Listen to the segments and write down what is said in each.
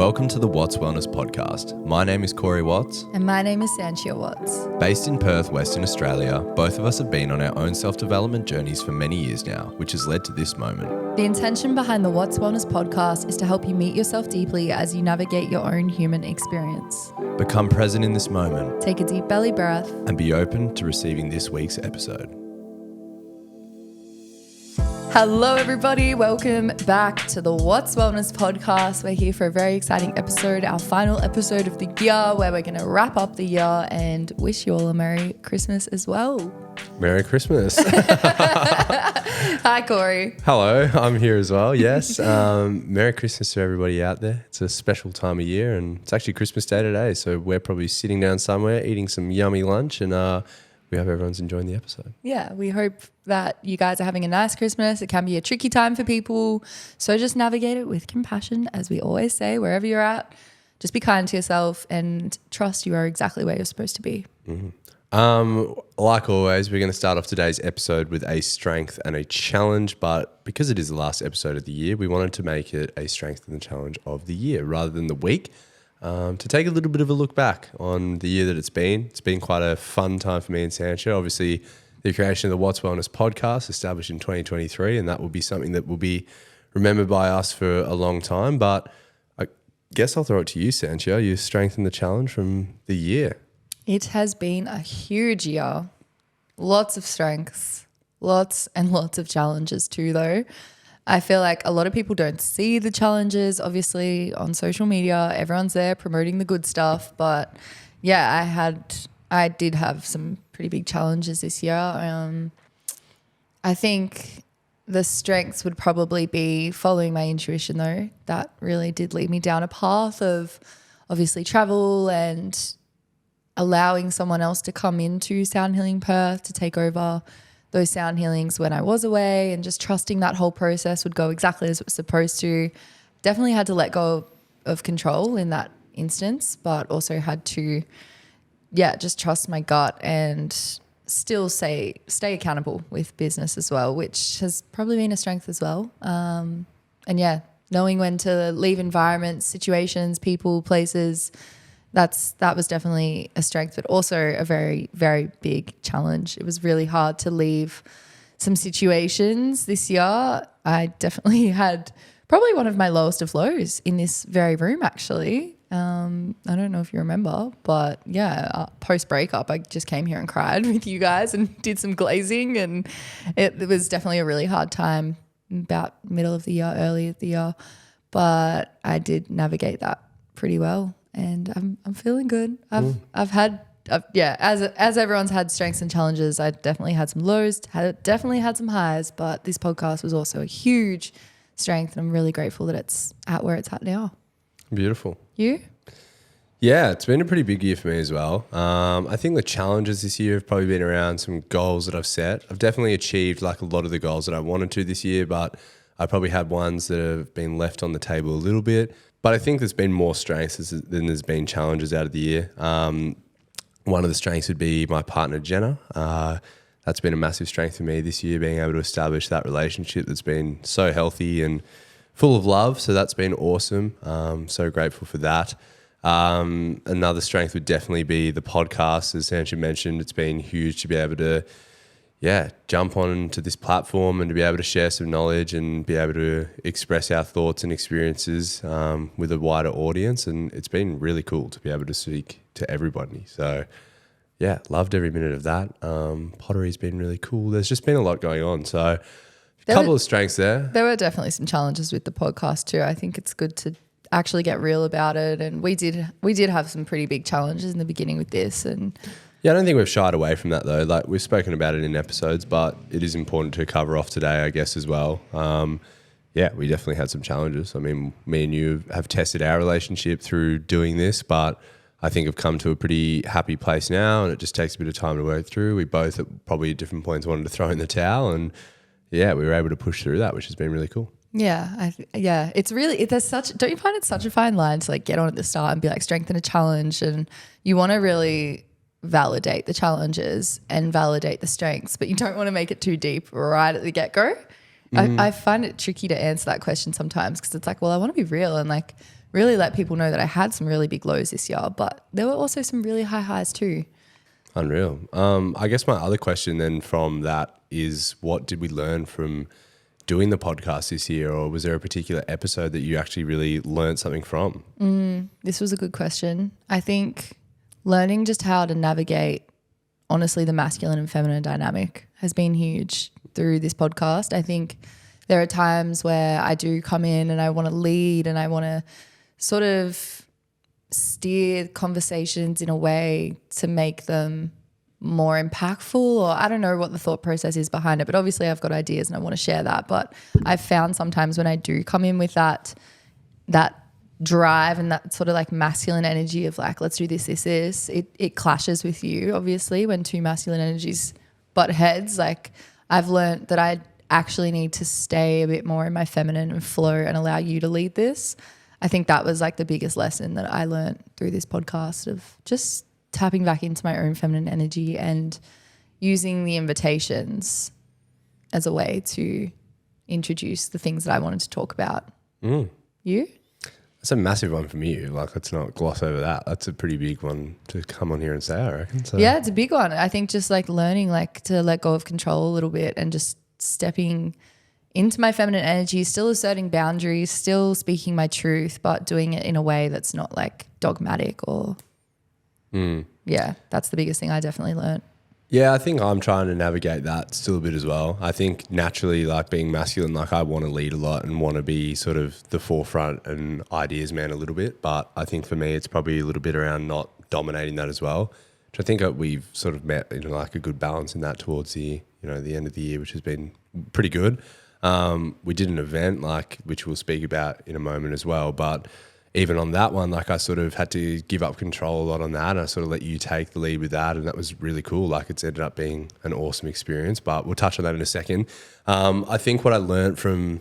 Welcome to the Watts Wellness Podcast. My name is Corey Watts. And my name is Sanchia Watts. Based in Perth, Western Australia, both of us have been on our own self-development journeys for many years now, which has led to this moment. The intention behind the Watts Wellness Podcast is to help you meet yourself deeply as you navigate your own human experience. Become present in this moment. Take a deep belly breath. And be open to receiving this week's episode. Hello, everybody. Welcome back to the Watts Wellness Podcast. We're here for a very exciting episode, our final episode of the year, where we're going to wrap up the year and wish you all a Merry Christmas as well. Merry Christmas. Hi, Corey. Hello, I'm here as well. Yes. Merry Christmas to everybody out there. It's a special time of year and it's actually Christmas Day today. So we're probably sitting down somewhere, eating some yummy lunch and we hope everyone's enjoying the episode. Yeah, we hope that you guys are having a nice Christmas. It can be a tricky time for people. So just navigate it with compassion, as we always say, wherever you're at. Just be kind to yourself and trust you are exactly where you're supposed to be. Mm-hmm. Like always, we're going to start off today's episode with a strength and a challenge. But because it is the last episode of the year, we wanted to make it a strength and the challenge of the year rather than the week. To take a little bit of a look back on the year that it's been. It's been quite a fun time for me and Sanchia. Obviously, the creation of the Watts Wellness Podcast established in 2023, and that will be something that will be remembered by us for a long time. But I guess I'll throw it to you, Sanchia. Your strength and the challenge from the year. It has been a huge year. Lots of strengths, lots and lots of challenges too, though. I feel like a lot of people don't see the challenges, obviously, on social media. Everyone's there promoting the good stuff. But yeah, I did have some pretty big challenges this year. I think the strengths would probably be following my intuition, though. That really did lead me down a path of obviously travel and allowing someone else to come into Sound Healing Perth to take over those sound healings when I was away, and just trusting that whole process would go exactly as it was supposed to. Definitely had to let go of control in that instance, but also had to, just trust my gut and still stay accountable with business as well, which has probably been a strength as well. Knowing when to leave environments, situations, people, places, that was definitely a strength, but also a very, very big challenge. It was really hard to leave some situations this year. I definitely had probably one of my lowest of lows in this very room, actually. I don't know if you remember, but post breakup, I just came here and cried with you guys and did some glazing, and it was definitely a really hard time about middle of the year, early of the year, but I did navigate that pretty well. And I'm feeling good. As everyone's had strengths and challenges, I definitely had some lows, definitely had some highs, but this podcast was also a huge strength, and I'm really grateful that it's at where it's at now. Beautiful. You? Yeah, it's been a pretty big year for me as well. I think the challenges this year have probably been around some goals that I've set. I've definitely achieved like a lot of the goals that I wanted to this year, but I probably had ones that have been left on the table a little bit. But I think there's been more strengths than there's been challenges out of the year. One of the strengths would be my partner, Jenna. That's been a massive strength for me this year, being able to establish that relationship that's been so healthy and full of love. So that's been awesome. So grateful for that. Another strength would definitely be the podcast. As Sanchia mentioned, it's been huge to be able to jump onto this platform and to be able to share some knowledge and be able to express our thoughts and experiences with a wider audience. And it's been really cool to be able to speak to everybody. So loved every minute of that. Pottery's been really cool. There's just been a lot going on. So a couple of strengths there. There were definitely some challenges with the podcast too. I think it's good to actually get real about it. And we did have some pretty big challenges in the beginning with this, and I don't think we've shied away from that though. Like, we've spoken about it in episodes, but it is important to cover off today, I guess, as well. We definitely had some challenges. I mean, me and you have tested our relationship through doing this, but I think have come to a pretty happy place now, and it just takes a bit of time to work through. We both at probably different points wanted to throw in the towel, and we were able to push through that, which has been really cool. It's really, don't you find it such a fine line to like get on at the start and be like strength and a challenge, and you want to really validate the challenges and validate the strengths, but you don't want to make it too deep right at the get-go. I find it tricky to answer that question sometimes, because it's like, well, I want to be real and like really let people know that I had some really big lows this year, but there were also some really high highs too. Unreal. I guess my other question then from that is, what did we learn from doing the podcast this year, or was there a particular episode that you actually really learned something from? This was a good question. I think learning just how to navigate, honestly, the masculine and feminine dynamic has been huge through this podcast. I think there are times where I do come in and I want to lead and I want to sort of steer conversations in a way to make them more impactful, or I don't know what the thought process is behind it, but obviously I've got ideas and I want to share that. But I've found sometimes when I do come in with that drive and that sort of like masculine energy of like, let's do this, it clashes with you, obviously, when two masculine energies butt heads. Like, I've learned that I actually need to stay a bit more in my feminine and flow and allow you to lead this. I think that was like the biggest lesson that I learned through this podcast, of just tapping back into my own feminine energy and using the invitations as a way to introduce the things that I wanted to talk about. You? That's a massive one from you. Like, let's not gloss over that. That's a pretty big one to come on here and say, I reckon. So. Yeah, it's a big one. I think just like learning like to let go of control a little bit and just stepping into my feminine energy, still asserting boundaries, still speaking my truth, but doing it in a way that's not like dogmatic or yeah, that's the biggest thing I definitely learned. Yeah, I think I'm trying to navigate that still a bit as well. I think naturally, like being masculine, like I want to lead a lot and want to be sort of the forefront and ideas man a little bit. But I think for me, it's probably a little bit around not dominating that as well, which I think we've sort of met in like a good balance in that towards the, the end of the year, which has been pretty good. We did an event which we'll speak about in a moment as well, but even on that one, like I sort of had to give up control a lot on that. And I sort of let you take the lead with that. And that was really cool. Like, it's ended up being an awesome experience, but we'll touch on that in a second. I think what I learned from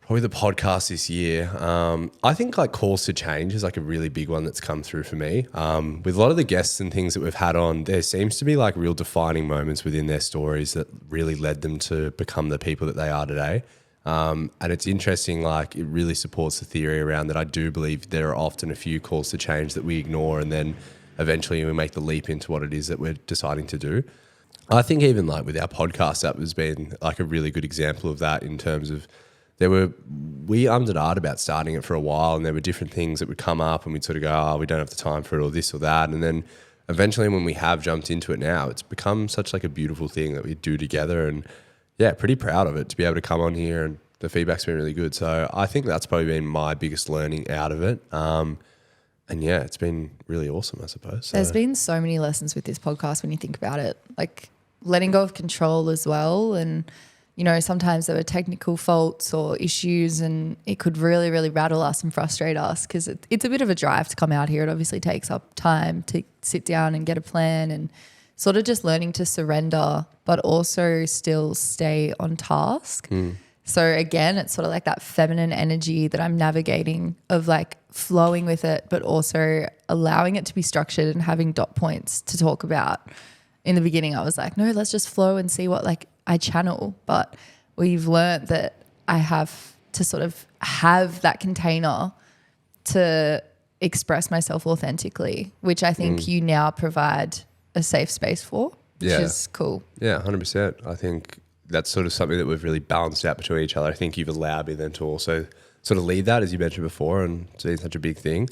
probably the podcast this year, I think like calls to change is like a really big one that's come through for me. With a lot of the guests and things that we've had on, there seems to be like real defining moments within their stories that really led them to become the people that they are today. And it's interesting, like it really supports the theory around that. I do believe there are often a few calls to change that we ignore, and then eventually we make the leap into what it is that we're deciding to do. I think even like with our podcast, that has been like a really good example of that, in terms of we ummed and ahed about starting it for a while, and there were different things that would come up and we'd sort of go, oh, we don't have the time for it, or this or that. And then eventually when we have jumped into it now, it's become such like a beautiful thing that we do together. And yeah, pretty proud of it to be able to come on here, and the feedback's been really good. So I think that's probably been my biggest learning out of it. And yeah, it's been really awesome, I suppose. So. There's been so many lessons with this podcast when you think about it, like letting go of control as well. And, sometimes there were technical faults or issues, and it could really, really rattle us and frustrate us, because it's a bit of a drive to come out here. It obviously takes up time to sit down and get a plan, and sort of just learning to surrender, but also still stay on task. So again, it's sort of like that feminine energy that I'm navigating, of like flowing with it, but also allowing it to be structured and having dot points to talk about. In the beginning, I was like, no, let's just flow and see what like I channel. But we've learned that I have to sort of have that container to express myself authentically, which I think you now provide a safe space for, which is cool. Yeah, 100%. I think that's sort of something that we've really balanced out between each other. I think you've allowed me then to also sort of lead that, as you mentioned before, and it's been such a big thing.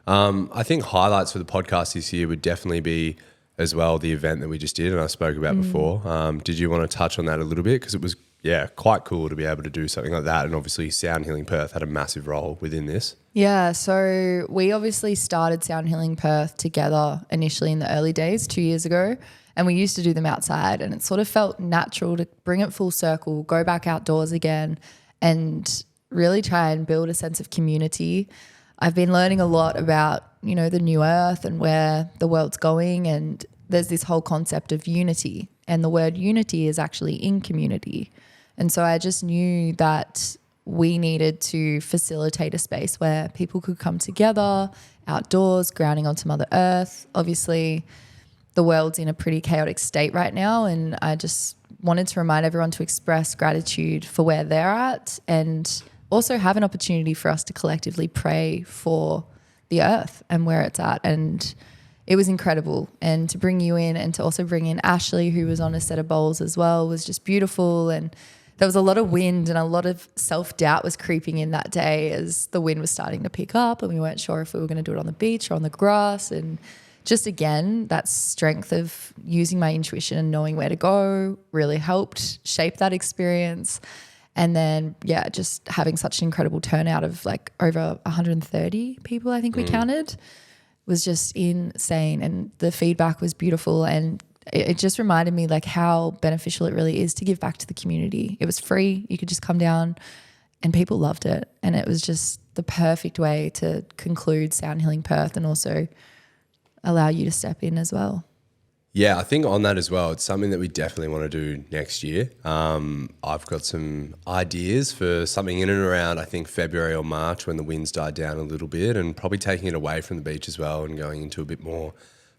I think highlights for the podcast this year would definitely be as well the event that we just did and I spoke about before. Did you want to touch on that a little bit? Because it was, quite cool to be able to do something like that. And obviously Sound Healing Perth had a massive role within this. Yeah, so we obviously started Sound Healing Perth together initially in the early days 2 years ago, and we used to do them outside, and it sort of felt natural to bring it full circle, go back outdoors again, and really try and build a sense of community. I've been learning a lot about, the new earth and where the world's going, and there's this whole concept of unity, and the word unity is actually in community. And so I just knew that we needed to facilitate a space where people could come together outdoors, grounding onto Mother Earth. Obviously, the world's in a pretty chaotic state right now, and I just wanted to remind everyone to express gratitude for where they're at and also have an opportunity for us to collectively pray for the earth and where it's at. And it was incredible. And to bring you in and to also bring in Ashley, who was on a set of bowls as well, was just beautiful. And there was a lot of wind and a lot of self-doubt was creeping in that day as the wind was starting to pick up and we weren't sure if we were going to do it on the beach or on the grass. And just again, that strength of using my intuition and knowing where to go really helped shape that experience. And then, yeah, just having such an incredible turnout of like over 130 people, I think we counted, was just insane. And the feedback was beautiful. And it just reminded me like how beneficial it really is to give back to the community. It was free. You could just come down and people loved it. And it was just the perfect way to conclude Sound Healing Perth and also allow you to step in as well. Yeah, I think on that as well, it's something that we definitely want to do next year. I've got some ideas for something in and around, I think, February or March when the winds die down a little bit, and probably taking it away from the beach as well and going into a bit more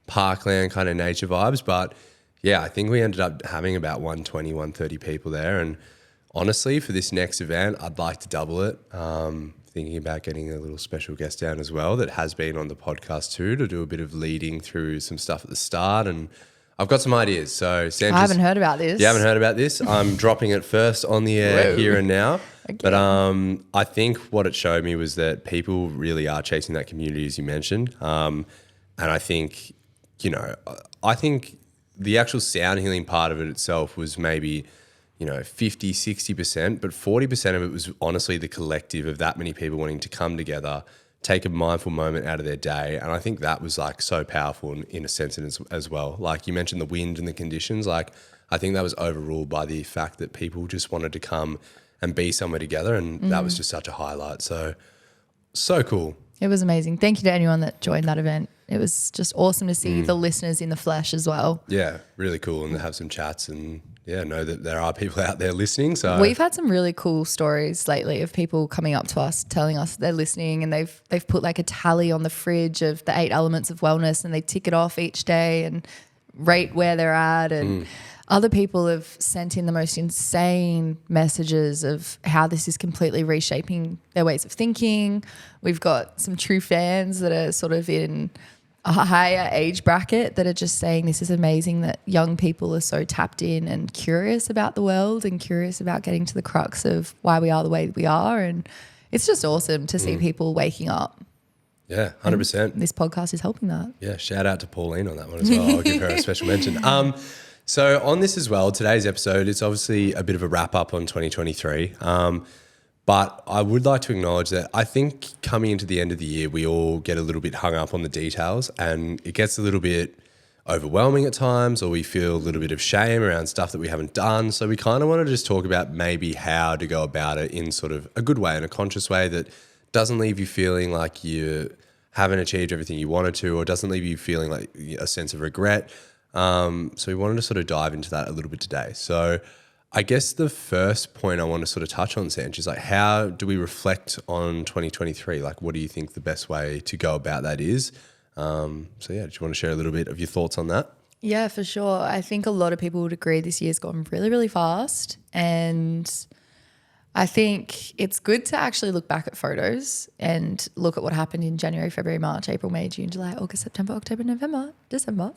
parkland kind of nature vibes. But yeah, I think we ended up having about 120, 130 people there. And honestly, for this next event, I'd like to double it. Thinking about getting a little special guest down as well that has been on the podcast too, to do a bit of leading through some stuff at the start. And I've got some ideas. So Sanchia's, I haven't heard about this. You haven't heard about this? I'm dropping it first on the air here and now. Okay. But I think what it showed me was that people really are chasing that community, as you mentioned. And I think, I think the actual sound healing part of it itself was maybe 50, 60%, but 40% of it was honestly the collective of that many people wanting to come together, take a mindful moment out of their day. And I think that was like so powerful in a sense as well. Like you mentioned the wind and the conditions, like I think that was overruled by the fact that people just wanted to come and be somewhere together. And that was just such a highlight. So cool. It was amazing. Thank you to anyone that joined that event. It was just awesome to see the listeners in the flesh as well. Yeah, really cool. And to have some chats and know that there are people out there listening. So we've had some really cool stories lately of people coming up to us, telling us they're listening, and they've put like a tally on the fridge of the 8 elements of wellness, and they tick it off each day and rate where they're at. And other people have sent in the most insane messages of how this is completely reshaping their ways of thinking. We've got some true fans that are sort of in a higher age bracket that are just saying this is amazing that young people are so tapped in and curious about the world and curious about getting to the crux of why we are the way we are. And it's just awesome to see people waking up. Yeah, 100%. And this podcast is helping that. Yeah, shout out to Pauline on that one as well. I'll give her a special mention. So on this as well, today's episode, it's obviously a bit of a wrap up on 2023. But I would like to acknowledge that I think coming into the end of the year, we all get a little bit hung up on the details, and it gets a little bit overwhelming at times, or we feel a little bit of shame around stuff that we haven't done. So we kind of want to just talk about maybe how to go about it in sort of a good way, in a conscious way that doesn't leave you feeling like you haven't achieved everything you wanted to, or doesn't leave you feeling like a sense of regret. So we wanted to sort of dive into that a little bit today. So I guess the first point I want to sort of touch on, Sanch, is like, how do we reflect on 2023? Like, what do you think the best way to go about that is? So yeah, do you want to share a little bit of your thoughts on that? Yeah, for sure. I think a lot of people would agree this year's gone really, really fast. And I think it's good to actually look back at photos and look at what happened in January, February, March, April, May, June, July, August, September, October, November, December.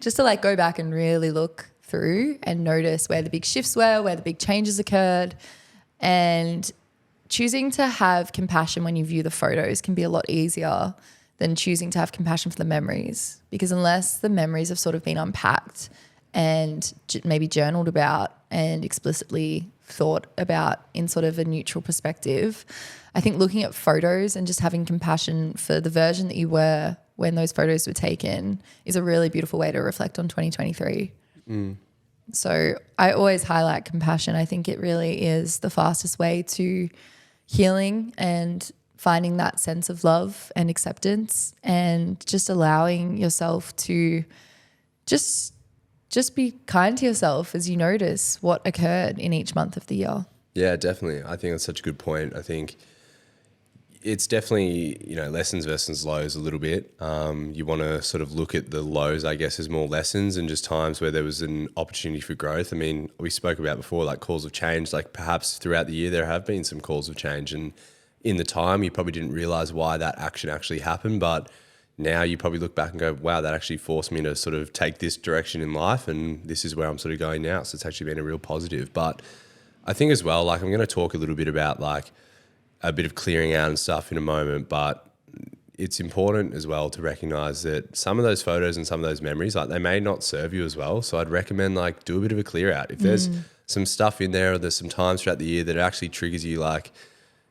Just to like go back and really look through and notice where the big shifts were, where the big changes occurred. And choosing to have compassion when you view the photos can be a lot easier than choosing to have compassion for the memories, because unless the memories have sort of been unpacked and maybe journaled about and explicitly thought about in sort of a neutral perspective, I think looking at photos and just having compassion for the version that you were when those photos were taken is a really beautiful way to reflect on 2023. So I always highlight compassion. I think it really is the fastest way to healing and finding that sense of love and acceptance, and just allowing yourself to just be kind to yourself as you notice what occurred in each month of the year. Yeah, definitely. I think that's such a good point. I think it's definitely, lessons versus lows a little bit. You want to sort of look at the lows, I guess, as more lessons and just times where there was an opportunity for growth. I mean, we spoke about before, like calls of change, like perhaps throughout the year there have been some calls of change, and in the time you probably didn't realize why that action actually happened, but now you probably look back and go, wow, that actually forced me to sort of take this direction in life, and this is where I'm sort of going now. So it's actually been a real positive. But I think as well, like I'm going to talk a little bit about like a bit of clearing out and stuff in a moment, but it's important as well to recognize that some of those photos and some of those memories, like they may not serve you as well. So I'd recommend like do a bit of a clear out. If there's some stuff in there or there's some times throughout the year that actually triggers you, like,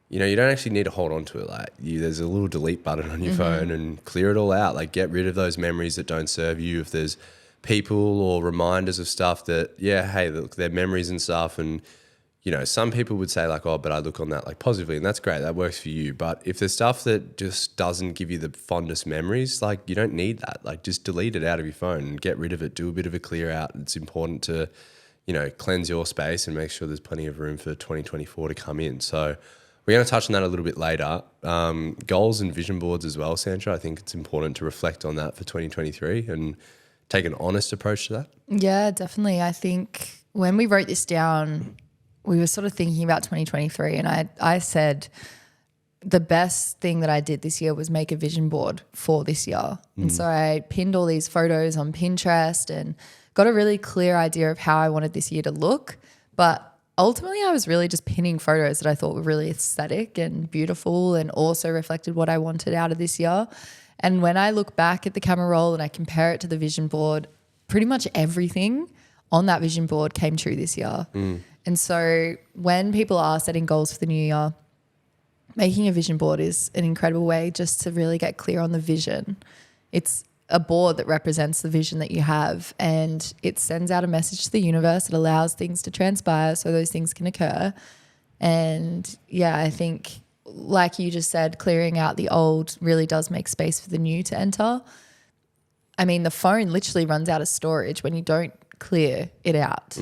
you don't actually need to hold on to it. Like there's a little delete button on your phone and clear it all out. Like get rid of those memories that don't serve you. If there's people or reminders of stuff that, yeah, hey, look, they're memories and stuff. And, some people would say like, oh, but I look on that like positively, and that's great. That works for you. But if there's stuff that just doesn't give you the fondest memories, like you don't need that. Like just delete it out of your phone and get rid of it. Do a bit of a clear out. It's important to, cleanse your space and make sure there's plenty of room for 2024 to come in. So we're going to touch on that a little bit later. Goals and vision boards as well, Sanchia. I think it's important to reflect on that for 2023 and take an honest approach to that. Yeah, definitely. I think when we wrote this down, we were sort of thinking about 2023, and I said the best thing that I did this year was make a vision board for this year. And so I pinned all these photos on Pinterest and got a really clear idea of how I wanted this year to look. But ultimately, I was really just pinning photos that I thought were really aesthetic and beautiful and also reflected what I wanted out of this year. And when I look back at the camera roll and I compare it to the vision board, pretty much everything on that vision board came true this year. And so when people are setting goals for the new year, making a vision board is an incredible way just to really get clear on the vision. It's a board that represents the vision that you have, and it sends out a message to the universe. It allows things to transpire so those things can occur. And yeah, I think like you just said, clearing out the old really does make space for the new to enter. I mean, the phone literally runs out of storage when you don't clear it out.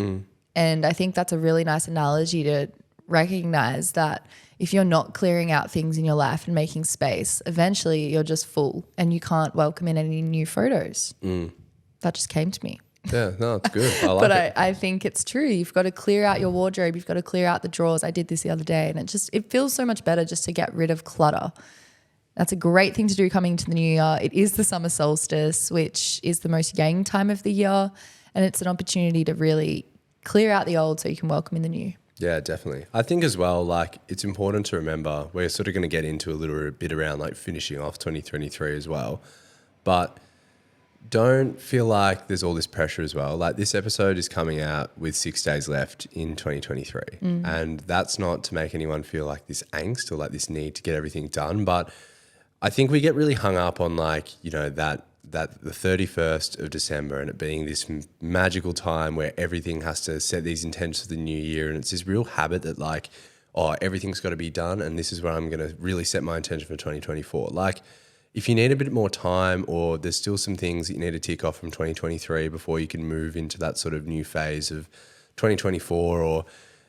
And I think that's a really nice analogy to recognize that if you're not clearing out things in your life and making space, eventually you're just full and you can't welcome in any new photos. That just came to me. Yeah, no, it's good. I like But it. I think it's true. You've got to clear out your wardrobe. You've got to clear out the drawers. I did this the other day, and it feels so much better just to get rid of clutter. That's a great thing to do coming into the new year. It is the summer solstice, which is the most yang time of the year, and it's an opportunity to really clear out the old so you can welcome in the new. Yeah, definitely. I think as well, like it's important to remember, we're sort of going to get into a little bit around like finishing off 2023 as well, but don't feel like there's all this pressure as well. Like this episode is coming out with 6 days left in 2023, and that's not to make anyone feel like this angst or like this need to get everything done, but I think we get really hung up on like, that the 31st of December and it being this magical time where everything has to set these intentions for the new year. And it's this real habit that like, oh, everything's got to be done. And this is where I'm going to really set my intention for 2024. Like if you need a bit more time or there's still some things that you need to tick off from 2023 before you can move into that sort of new phase of 2024, or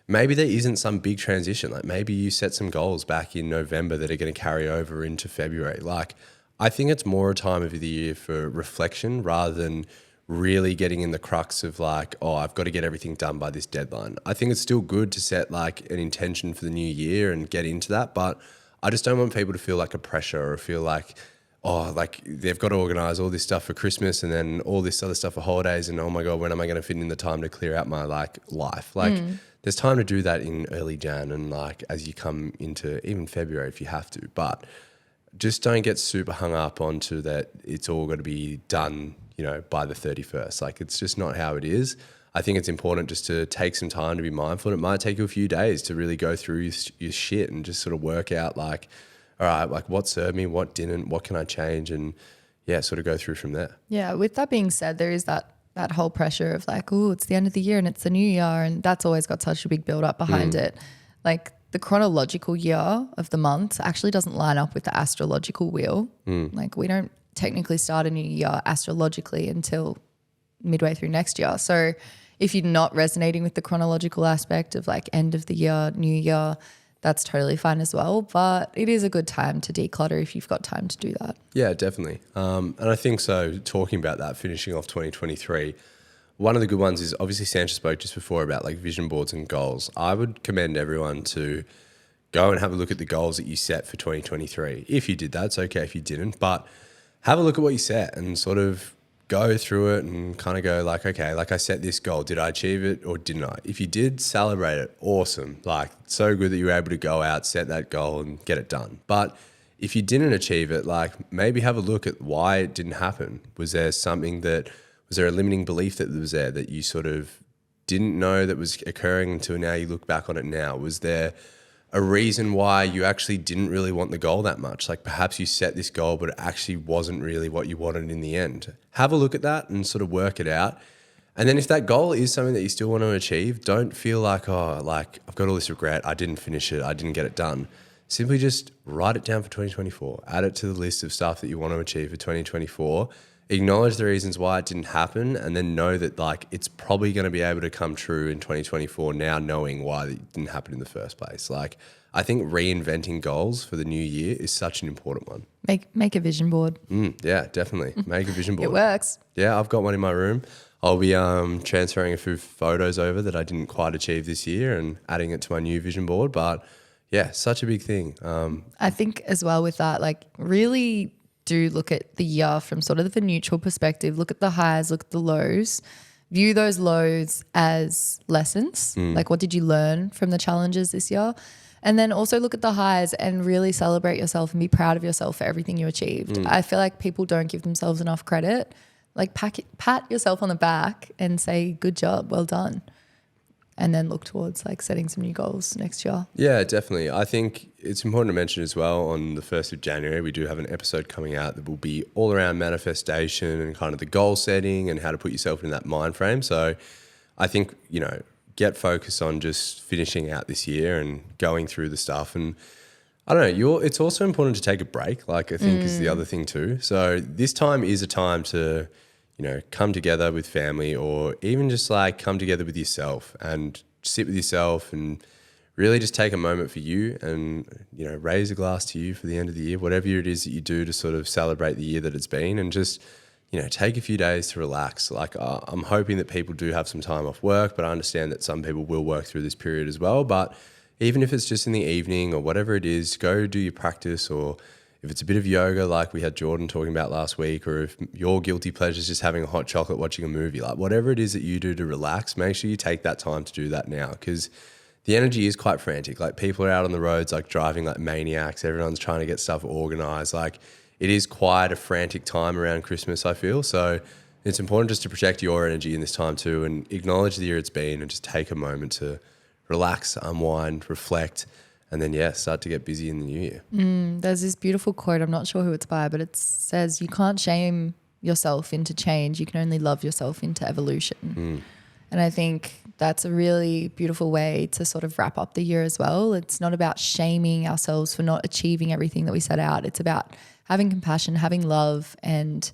maybe there isn't some big transition. Like maybe you set some goals back in November that are going to carry over into February. Like I think it's more a time of the year for reflection rather than really getting in the crux of like, oh, I've got to get everything done by this deadline. I think it's still good to set like an intention for the new year and get into that. But I just don't want people to feel like a pressure or feel like, oh, like they've got to organize all this stuff for Christmas and then all this other stuff for holidays. And oh my God, when am I going to fit in the time to clear out my like life? Like there's time to do that in early Jan and like as you come into even February if you have to. But just don't get super hung up onto that it's all got to be done, by the 31st. Like it's just not how it is. I think it's important just to take some time to be mindful. And it might take you a few days to really go through your shit and just sort of work out like, all right, like what served me, what didn't, what can I change? And yeah, sort of go through from there. Yeah. With that being said, there is that whole pressure of like, oh, it's the end of the year and it's the new year. And that's always got such a big build up behind it. Like the chronological year of the month actually doesn't line up with the astrological wheel. Like we don't technically start a new year astrologically until midway through next year. So if you're not resonating with the chronological aspect of like end of the year, new year, that's totally fine as well. But it is a good time to declutter if you've got time to do that. Yeah, definitely. And I think so, talking about that, finishing off 2023, one of the good ones is obviously Sanchia spoke just before about like vision boards and goals. I would commend everyone to go and have a look at the goals that you set for 2023. If you did that, it's okay if you didn't, but have a look at what you set and sort of go through it and kind of go like, okay, like I set this goal. Did I achieve it or didn't I? If you did, celebrate it. Awesome. Like so good that you were able to go out, set that goal and get it done. But if you didn't achieve it, like maybe have a look at why it didn't happen. Was there a limiting belief that was there that you sort of didn't know that was occurring until now you look back on it now? Was there a reason why you actually didn't really want the goal that much? Like perhaps you set this goal, but it actually wasn't really what you wanted in the end. Have a look at that and sort of work it out. And then if that goal is something that you still want to achieve, don't feel like, oh, like I've got all this regret. I didn't finish it. I didn't get it done. Simply just write it down for 2024. Add it to the list of stuff that you want to achieve for 2024. Acknowledge the reasons why it didn't happen, and then know that like it's probably going to be able to come true in 2024 now, knowing why it didn't happen in the first place. Like I think reinventing goals for the new year is such an important one. Make a vision board. Yeah, definitely. Make a vision board. It works. Yeah, I've got one in my room. I'll be transferring a few photos over that I didn't quite achieve this year and adding it to my new vision board. But yeah, such a big thing. I think as well with that, like really do look at the year from sort of the neutral perspective. Look at the highs, look at the lows. View those lows as lessons. Like what did you learn from the challenges this year? And then also look at the highs and really celebrate yourself and be proud of yourself for everything you achieved. I feel like people don't give themselves enough credit. Like pat yourself on the back and say, good job, well done. And then look towards like setting some new goals next year. Yeah, definitely. I think it's important to mention as well, on the 1st of January, we do have an episode coming out that will be all around manifestation and kind of the goal setting and how to put yourself in that mind frame. So I think, get focused on just finishing out this year and going through the stuff. And I don't know, it's also important to take a break, like I think is the other thing too. So this time is a time to, come together with family, or even just like come together with yourself and sit with yourself and really just take a moment for you and, raise a glass to you for the end of the year, whatever it is that you do to sort of celebrate the year that it's been, and just, take a few days to relax. Like I'm hoping that people do have some time off work, but I understand that some people will work through this period as well. But even if it's just in the evening or whatever it is, go do your practice, or if it's a bit of yoga like we had Jordan talking about last week, or if your guilty pleasure is just having a hot chocolate watching a movie, like whatever it is that you do to relax, make sure you take that time to do that now, because the energy is quite frantic. Like people are out on the roads like driving like maniacs. Everyone's trying to get stuff organized. Like it is quite a frantic time around Christmas, I feel. So it's important just to protect your energy in this time too, and acknowledge the year it's been and just take a moment to relax, unwind, reflect, and then, start to get busy in the new year. There's this beautiful quote, I'm not sure who it's by, but it says, you can't shame yourself into change. You can only love yourself into evolution. And I think that's a really beautiful way to sort of wrap up the year as well. It's not about shaming ourselves for not achieving everything that we set out. It's about having compassion, having love, and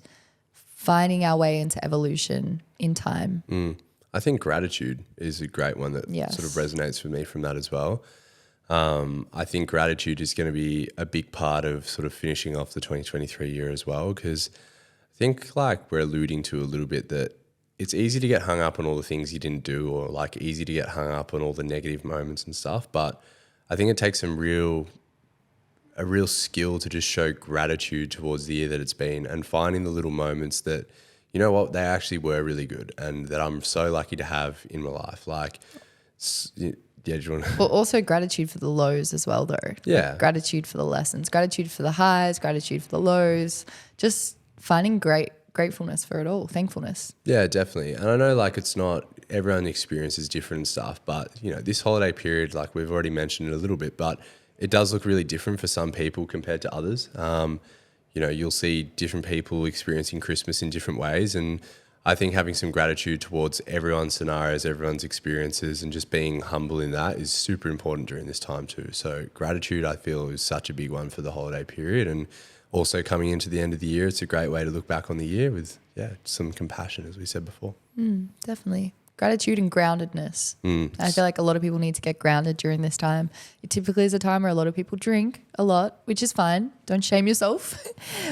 finding our way into evolution in time. I think gratitude is a great one that sort of resonates with me from that as well. I think gratitude is going to be a big part of sort of finishing off the 2023 year as well, because I think like we're alluding to a little bit that it's easy to get hung up on all the things you didn't do, or like easy to get hung up on all the negative moments and stuff. But I think it takes a real skill to just show gratitude towards the year that it's been, and finding the little moments that, you know what, they actually were really good and that I'm so lucky to have in my life. Like, do you want to... Well, also gratitude for the lows as well, though. Yeah. Like gratitude for the lessons, gratitude for the highs, gratitude for the lows, just finding gratefulness for it all, thankfulness. Yeah, definitely. And I know like it's not, everyone experiences different stuff, but this holiday period, like we've already mentioned it a little bit, but it does look really different for some people compared to others. You'll see different people experiencing Christmas in different ways, and I think having some gratitude towards everyone's scenarios, everyone's experiences, and just being humble in that is super important during this time too. So gratitude, I feel, is such a big one for the holiday period. And also coming into the end of the year, it's a great way to look back on the year with, some compassion, as we said before. Definitely. Gratitude and groundedness. I feel like a lot of people need to get grounded during this time. It typically is a time where a lot of people drink a lot, which is fine. Don't shame yourself.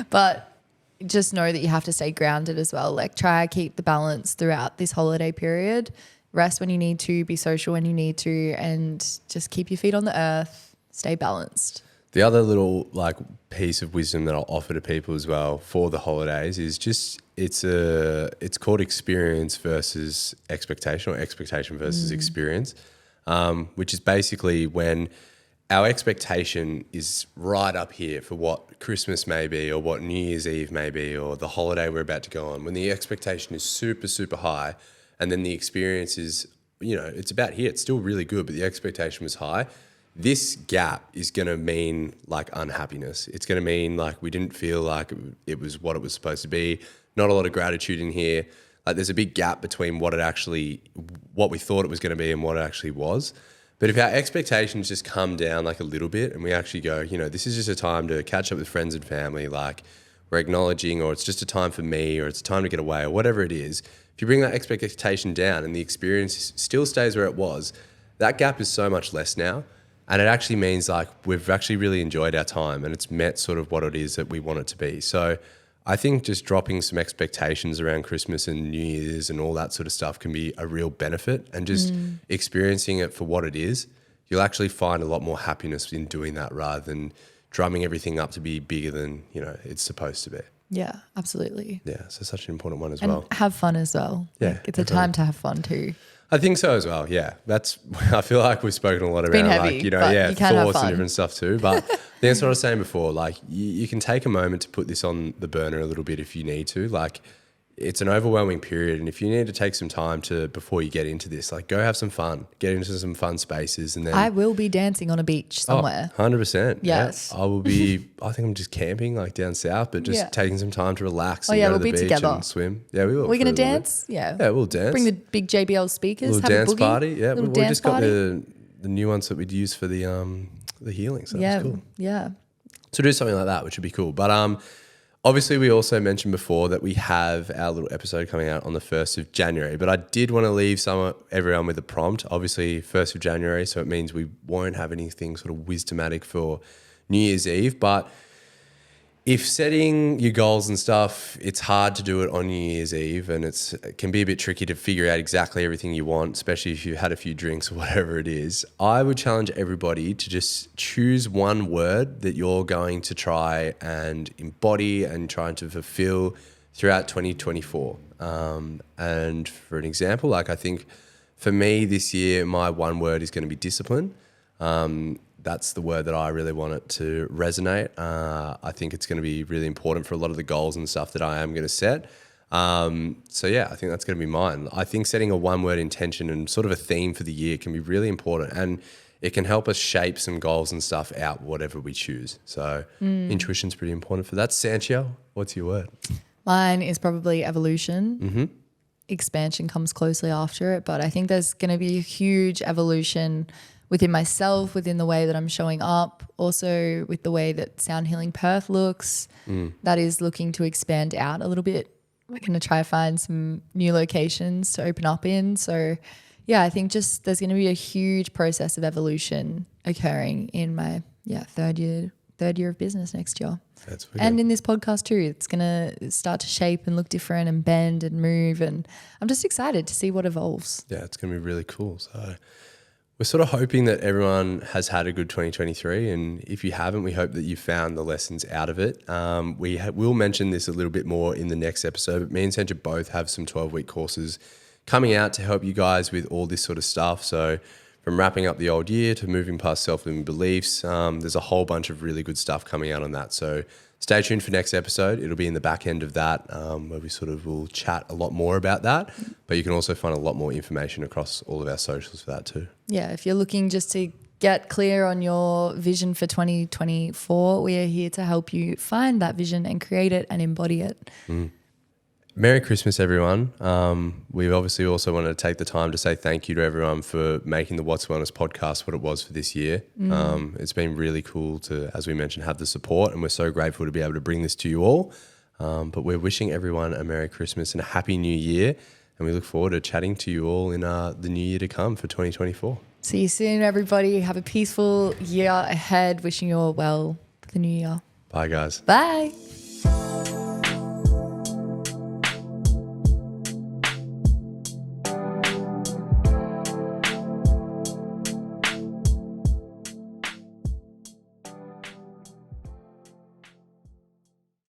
But just know that you have to stay grounded as well. Like try to keep the balance throughout this holiday period. Rest when you need to, be social when you need to, and just keep your feet on the earth. Stay balanced. The other little like piece of wisdom that I'll offer to people as well for the holidays is just it's called experience versus expectation, or expectation versus experience, which is basically when our expectation is right up here for what Christmas may be or what New Year's Eve may be or the holiday we're about to go on. When the expectation is super, super high and then the experience is, it's about here. It's still really good, but the expectation was high. This gap is going to mean like unhappiness. It's going to mean like we didn't feel like it was what it was supposed to be. Not a lot of gratitude in here. Like there's a big gap between what we thought it was going to be and what it actually was. But if our expectations just come down like a little bit and we actually go, this is just a time to catch up with friends and family, like we're acknowledging, or it's just a time for me, or it's a time to get away, or whatever it is. If you bring that expectation down and the experience still stays where it was, that gap is so much less now. And it actually means like we've actually really enjoyed our time and it's met sort of what it is that we want it to be. So I think just dropping some expectations around Christmas and New Year's and all that sort of stuff can be a real benefit, and just experiencing it for what it is, you'll actually find a lot more happiness in doing that rather than drumming everything up to be bigger than, it's supposed to be. Yeah, absolutely. Yeah, so such an important one as and well. Have fun as well. Yeah, like, it's a time to have fun too. I think so as well. Yeah, I feel like we've spoken a lot about heavy, thoughts and different stuff too. But that's what I was saying before. Like you can take a moment to put this on the burner a little bit if you need to. Like it's an overwhelming period, and if you need to take some time before you get into this, like go have some fun, get into some fun spaces, and then I will be dancing on a beach somewhere. 100%. Yes, yeah. I will be. I think I'm just camping like down south, but just taking some time to relax. And we'll go to the beach together and swim. Yeah, we will. We're gonna dance. Yeah, we'll dance. Bring the big JBL speakers. Little have dance a boogie, party. Yeah, we just got party. the new ones that we'd use for the healing. So that's cool. Yeah. To do something like that, which would be cool. But obviously, we also mentioned before that we have our little episode coming out on the 1st of January. But I did want to leave everyone with a prompt. Obviously, 1st of January, so it means we won't have anything sort of wisdomatic for New Year's Eve. But if setting your goals and stuff, it's hard to do it on New Year's Eve, and it can be a bit tricky to figure out exactly everything you want, especially if you've had a few drinks or whatever it is. I would challenge everybody to just choose one word that you're going to try and embody and trying to fulfill throughout 2024. And for an example, like I think for me this year, my one word is going to be discipline. That's the word that I really want it to resonate. I think it's going to be really important for a lot of the goals and stuff that I am going to set. So yeah, I think that's going to be mine. I think setting a one-word intention and sort of a theme for the year can be really important, and it can help us shape some goals and stuff out, whatever we choose. So intuition's pretty important for that. Sanchia, what's your word? Mine is probably evolution. Mm-hmm. Expansion comes closely after it, but I think there's going to be a huge evolution within myself, within the way that I'm showing up, also with the way that Sound Healing Perth looks. That is looking to expand out a little bit. We're going to try to find some new locations to open up in. So yeah, I think just there's going to be a huge process of evolution occurring in my third year of business next year. That's and in this podcast too. It's going to start to shape and look different and bend and move, and I'm just excited to see what evolves. Yeah, it's going to be really cool. So we're sort of hoping that everyone has had a good 2023, and if you haven't, we hope that you found the lessons out of it. We'll mention this a little bit more in the next episode, but me and Sanchia both have some 12-week courses coming out to help you guys with all this sort of stuff. So from wrapping up the old year to moving past self-limiting beliefs, there's a whole bunch of really good stuff coming out on that. So stay tuned for next episode. It'll be in the back end of that, where we sort of will chat a lot more about that. But you can also find a lot more information across all of our socials for that too. Yeah, if you're looking just to get clear on your vision for 2024, we are here to help you find that vision and create it and embody it. Merry Christmas, everyone. We obviously also want to take the time to say thank you to everyone for making the What's Wellness podcast what it was for this year. It's been really cool to, as we mentioned, have the support, and we're so grateful to be able to bring this to you all. But we're wishing everyone a Merry Christmas and a Happy New Year. And we look forward to chatting to you all in the new year to come for 2024. See you soon, everybody. Have a peaceful year ahead. Wishing you all well for the new year. Bye, guys. Bye.